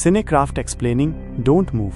सिनेक्राफ्ट explaining don't move.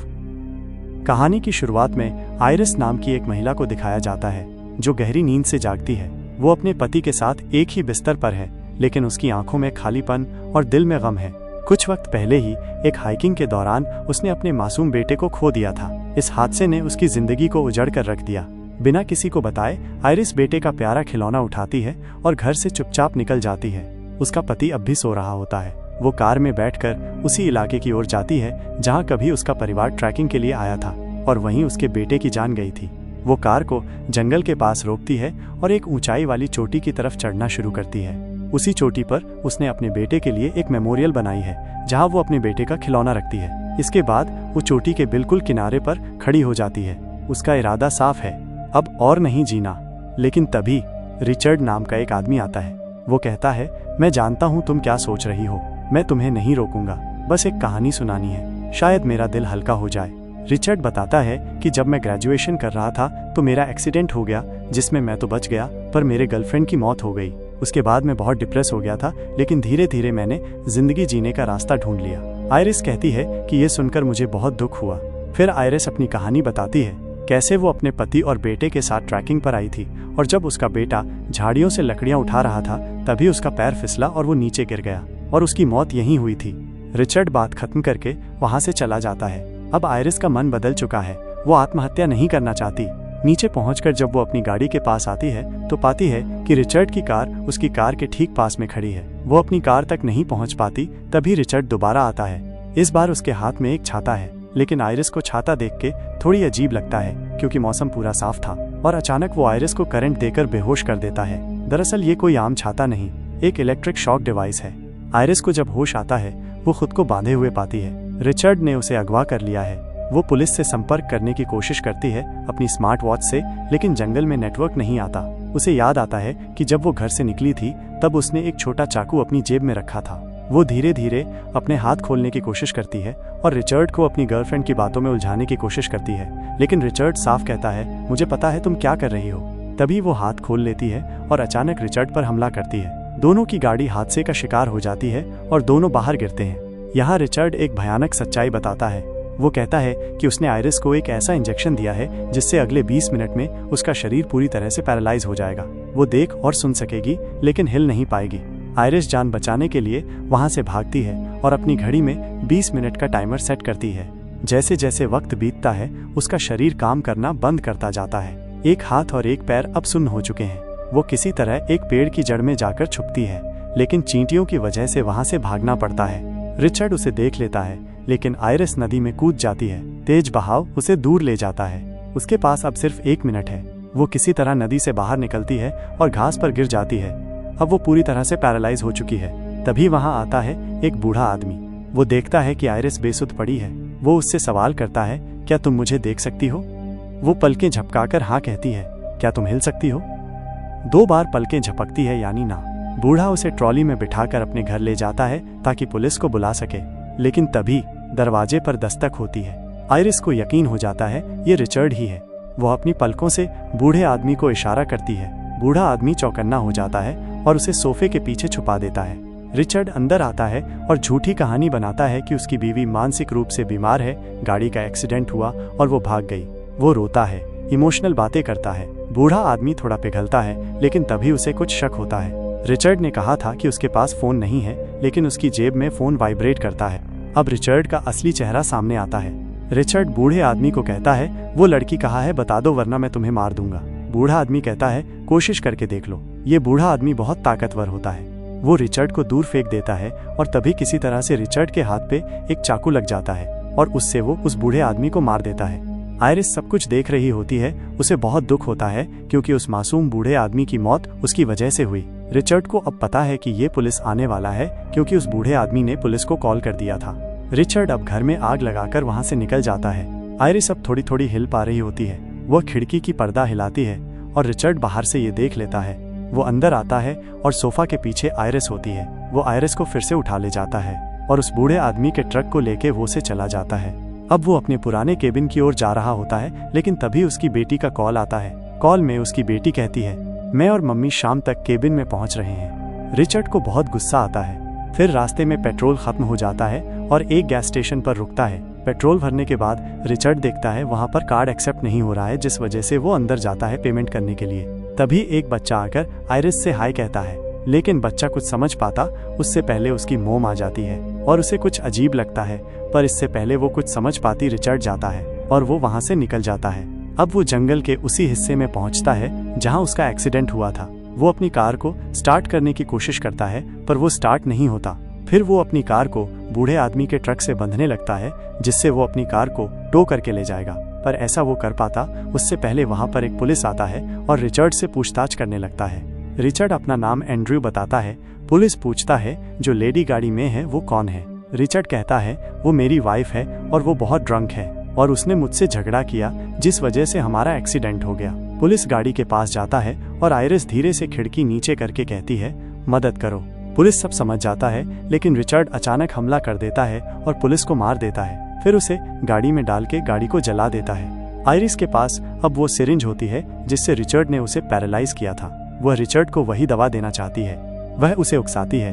कहानी की शुरुआत में आयरिस नाम की एक महिला को दिखाया जाता है जो गहरी नींद से जागती है। वो अपने पति के साथ एक ही बिस्तर पर है, लेकिन उसकी आंखों में खालीपन और दिल में गम है। कुछ वक्त पहले ही एक हाइकिंग के दौरान उसने अपने मासूम बेटे को खो दिया था। इस हादसे ने उसकी जिंदगी को उजड़ कर रख दिया। बिना किसी को बताए आयरिस बेटे का प्यारा खिलौना उठाती है और घर से चुपचाप निकल जाती है। उसका पति अब भी सो रहा होता है। वो कार में बैठकर उसी इलाके की ओर जाती है जहां कभी उसका परिवार ट्रैकिंग के लिए आया था, और वहीं उसके बेटे की जान गई थी। वो कार को जंगल के पास रोकती है और एक ऊंचाई वाली चोटी की तरफ चढ़ना शुरू करती है। उसी चोटी पर उसने अपने बेटे के लिए एक मेमोरियल बनाई है जहां वो अपने बेटे का खिलौना रखती है। इसके बाद वो चोटी के बिल्कुल किनारे पर खड़ी हो जाती है। उसका इरादा साफ है, अब और नहीं जीना। लेकिन तभी रिचर्ड नाम का एक आदमी आता है। वो कहता है, मैं जानता हूँ तुम क्या सोच रही हो, मैं तुम्हें नहीं रोकूंगा, बस एक कहानी सुनानी है, शायद मेरा दिल हल्का हो जाए। रिचर्ड बताता है कि जब मैं ग्रेजुएशन कर रहा था तो मेरा एक्सीडेंट हो गया, जिसमें मैं तो बच गया पर मेरे गर्लफ्रेंड की मौत हो गई। उसके बाद मैं बहुत डिप्रेस हो गया था, लेकिन धीरे धीरे मैंने जिंदगी जीने का रास्ता ढूंढ लिया। आयरिस कहती है कि ये सुनकर मुझे बहुत दुख हुआ। फिर आयरिस अपनी कहानी बताती है कैसे वो अपने पति और बेटे के साथ ट्रैकिंग पर आई थी, और जब उसका बेटा झाड़ियों से लकड़ियां उठा रहा था तभी उसका पैर फिसला और वो नीचे गिर गया, और उसकी मौत यहीं हुई थी। रिचर्ड बात खत्म करके वहां से चला जाता है। अब आयरिस का मन बदल चुका है। वो आत्महत्या नहीं करना चाहती। नीचे पहुंचकर जब वो अपनी गाड़ी के पास आती है तो पाती है कि रिचर्ड की कार उसकी कार के ठीक पास में खड़ी है। वो अपनी कार तक नहीं पहुंच पाती, तभी रिचर्ड दोबारा आता है। इस बार उसके हाथ में एक छाता है, लेकिन आयरिस को छाता देख के थोड़ी अजीब लगता है क्योंकि मौसम पूरा साफ था, और अचानक वो आयरिस को करंट देकर बेहोश कर देता है। दरअसल ये कोई आम छाता नहीं, एक इलेक्ट्रिक शॉक डिवाइस है। आयरिस को जब होश आता है वो खुद को बांधे हुए पाती है। रिचर्ड ने उसे अगवा कर लिया है। वो पुलिस से संपर्क करने की कोशिश करती है अपनी स्मार्ट वॉच से, लेकिन जंगल में नेटवर्क नहीं आता। उसे याद आता है कि जब वो घर से निकली थी तब उसने एक छोटा चाकू अपनी जेब में रखा था। वो धीरे धीरे अपने हाथ खोलने की कोशिश करती है और रिचर्ड को अपनी गर्लफ्रेंड की बातों में उलझाने की कोशिश करती है, लेकिन रिचर्ड साफ कहता है, मुझे पता है तुम क्या कर रही हो। तभी वो हाथ खोल लेती है और अचानक रिचर्ड पर हमला करती है। दोनों की गाड़ी हादसे का शिकार हो जाती है और दोनों बाहर गिरते हैं। यहाँ रिचर्ड एक भयानक सच्चाई बताता है। वो कहता है कि उसने आयरिस को एक ऐसा इंजेक्शन दिया है जिससे अगले 20 मिनट में उसका शरीर पूरी तरह से पैरालाइज हो जाएगा। वो देख और सुन सकेगी लेकिन हिल नहीं पाएगी। आयरिस जान बचाने के लिए वहां से भागती है और अपनी घड़ी में 20 मिनट का टाइमर सेट करती है। जैसे जैसे वक्त बीतता है उसका शरीर काम करना बंद करता जाता है। एक हाथ और एक पैर अब सुन्न हो चुके हैं। वो किसी तरह एक पेड़ की जड़ में जाकर छुपती है, लेकिन चींटियों की वजह से वहां से भागना पड़ता है। रिचर्ड उसे देख लेता है, लेकिन आयरिस नदी में कूद जाती है। तेज बहाव उसे दूर ले जाता है। उसके पास अब सिर्फ 1 मिनट है। वो किसी तरह नदी से बाहर निकलती है और घास पर गिर जाती है। अब वो पूरी तरह से पैरालाइज हो चुकी है। तभी वहां आता है एक बूढ़ा आदमी। वो देखता है कि आयरिस बेसुध पड़ी है। वो उससे सवाल करता है, क्या तुम मुझे देख सकती हो? वो पलकें झपकाकर हाँ कहती है। क्या तुम हिल सकती हो? 2 बार पलकें झपकती है यानी ना। बूढ़ा उसे ट्रॉली में बिठाकर अपने घर ले जाता है ताकि पुलिस को बुला सके, लेकिन तभी दरवाजे पर दस्तक होती है। आयरिस को यकीन हो जाता है ये रिचर्ड ही है। वो अपनी पलकों से बूढ़े आदमी को इशारा करती है। बूढ़ा आदमी चौकन्ना हो जाता है और उसे सोफे के पीछे छुपा देता है। रिचर्ड अंदर आता है और झूठी कहानी बनाता है कि उसकी बीवी मानसिक रूप से बीमार है, गाड़ी का एक्सीडेंट हुआ और वो भाग गई। वो रोता है, इमोशनल बातें करता है। बूढ़ा आदमी थोड़ा पिघलता है, लेकिन तभी उसे कुछ शक होता है। रिचर्ड ने कहा था कि उसके पास फोन नहीं है, लेकिन उसकी जेब में फोन वाइब्रेट करता है। अब रिचर्ड का असली चेहरा सामने आता है। रिचर्ड बूढ़े आदमी को कहता है, वो लड़की कहाँ है बता दो वरना मैं तुम्हें मार दूंगा। बूढ़ा आदमी कहता है, कोशिश करके देख लो। ये बूढ़ा आदमी बहुत ताकतवर होता है। वो रिचर्ड को दूर फेंक देता है और तभी किसी तरह से रिचर्ड के हाथ पे एक चाकू लग जाता है और उससे वो उस बूढ़े आदमी को मार देता है। आयरिस सब कुछ देख रही होती है। उसे बहुत दुख होता है क्योंकि उस मासूम बूढ़े आदमी की मौत उसकी वजह से हुई। रिचर्ड को अब पता है कि ये पुलिस आने वाला है क्योंकि उस बूढ़े आदमी ने पुलिस को कॉल कर दिया था। रिचर्ड अब घर में आग लगाकर वहां से निकल जाता है। आयरिस अब थोड़ी थोड़ी हिल पा रही होती है। वह खिड़की की पर्दा हिलाती है और रिचर्ड बाहर से ये देख लेता है। वो अंदर आता है और सोफा के पीछे आयरिस होती है। वो आयरिस को फिर से उठा ले जाता है और उस बूढ़े आदमी के ट्रक को लेके वो से चला जाता है। अब वो अपने पुराने केबिन की ओर जा रहा होता है, लेकिन तभी उसकी बेटी का कॉल आता है। कॉल में उसकी बेटी कहती है, मैं और मम्मी शाम तक केबिन में पहुंच रहे हैं। रिचर्ड को बहुत गुस्सा आता है। फिर रास्ते में पेट्रोल खत्म हो जाता है और एक गैस स्टेशन पर रुकता है। पेट्रोल भरने के बाद रिचर्ड देखता है वहां पर कार्ड एक्सेप्ट नहीं हो रहा है, जिस वजह से वो अंदर जाता है पेमेंट करने के लिए। तभी एक बच्चा आकर आयरिस से हाय कहता है, लेकिन बच्चा कुछ समझ पाता उससे पहले उसकी मोम आ जाती है और उसे कुछ अजीब लगता है, पर इससे पहले वो कुछ समझ पाती रिचर्ड जाता है और वो वहां से निकल जाता है। अब वो जंगल के उसी हिस्से में पहुंचता है जहां उसका एक्सीडेंट हुआ था। वो अपनी कार को स्टार्ट करने की कोशिश करता है पर वो स्टार्ट नहीं होता। फिर वो अपनी कार को बूढ़े आदमी के ट्रक से बंधने लगता है, जिससे वो अपनी कार को टो करके ले जाएगा। पर ऐसा वो कर पाता उससे पहले वहां पर एक पुलिस आता है और रिचर्ड से पूछताछ करने लगता है। रिचर्ड अपना नाम एंड्रयू बताता है। पुलिस पूछता है जो लेडी गाड़ी में है वो कौन है। रिचर्ड कहता है वो मेरी वाइफ है और वो बहुत ड्रंक है और उसने मुझसे झगड़ा किया, जिस वजह से हमारा एक्सीडेंट हो गया। पुलिस गाड़ी के पास जाता है और आयरिस धीरे से खिड़की नीचे करके कहती है मदद करो। पुलिस सब समझ जाता है, लेकिन रिचर्ड अचानक हमला कर देता है और पुलिस को मार देता है। फिर उसे गाड़ी में डाल के गाड़ी को जला देता है। आयरिस के पास अब वो सिरिंज होती है जिससे रिचर्ड ने उसे पैरालाइज किया था। वह रिचर्ड को वही दवा देना चाहती है। वह उसे उकसाती है,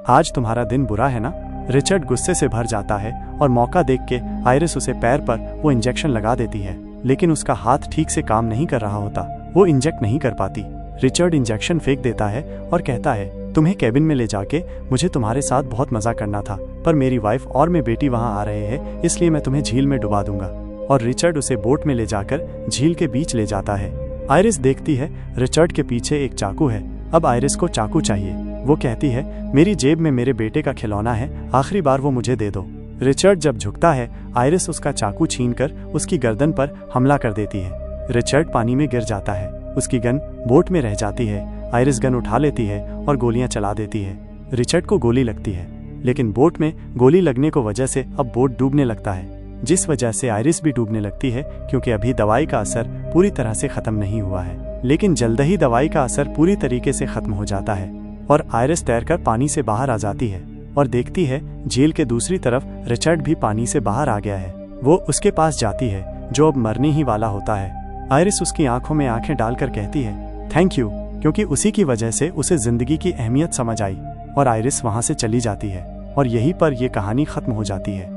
आज तुम्हारा दिन बुरा है ना। रिचर्ड गुस्से से भर जाता है और मौका देख के आयरिस उसे पैर पर वो इंजेक्शन लगा देती है, लेकिन उसका हाथ ठीक से काम नहीं कर रहा होता। वो इंजेक्ट नहीं कर पाती। रिचर्ड इंजेक्शन फेंक देता है और कहता है तुम्हें केबिन में ले जाके मुझे तुम्हारे साथ बहुत मजा करना था, पर मेरी वाइफ और मेरी बेटी वहां आ रहे हैं, इसलिए मैं तुम्हें झील में डुबा दूंगा। और रिचर्ड उसे बोट में ले जाकर झील के बीच ले जाता है। आयरिस देखती है रिचर्ड के पीछे एक चाकू है। अब आयरिस को चाकू चाहिए। वो कहती है मेरी जेब में मेरे बेटे का खिलौना है, आखिरी बार वो मुझे दे दो। रिचर्ड जब झुकता है आयरिस उसका चाकू छीनकर उसकी गर्दन पर हमला कर देती है। रिचर्ड पानी में गिर जाता है। उसकी गन बोट में रह जाती है। आयरिस गन उठा लेती है और गोलियां चला देती है। रिचर्ड को गोली लगती है, लेकिन बोट में गोली लगने को वजह से अब बोट डूबने लगता है, जिस वजह से आयरिस भी डूबने लगती है, क्योंकि अभी दवाई का असर पूरी तरह से खत्म नहीं हुआ है। लेकिन जल्द ही दवाई का असर पूरी तरीके से खत्म हो जाता है और आयरिस तैरकर पानी से बाहर आ जाती है और देखती है झील के दूसरी तरफ रिचर्ड भी पानी से बाहर आ गया है। वो उसके पास जाती है जो अब मरने ही वाला होता है। आयरिस उसकी आंखों में आंखें डालकर कहती है थैंक यू, क्योंकि उसी की वजह से उसे जिंदगी की अहमियत समझ आई। और आयरिस वहां से चली जाती है और यहीं पर यह कहानी खत्म हो जाती है।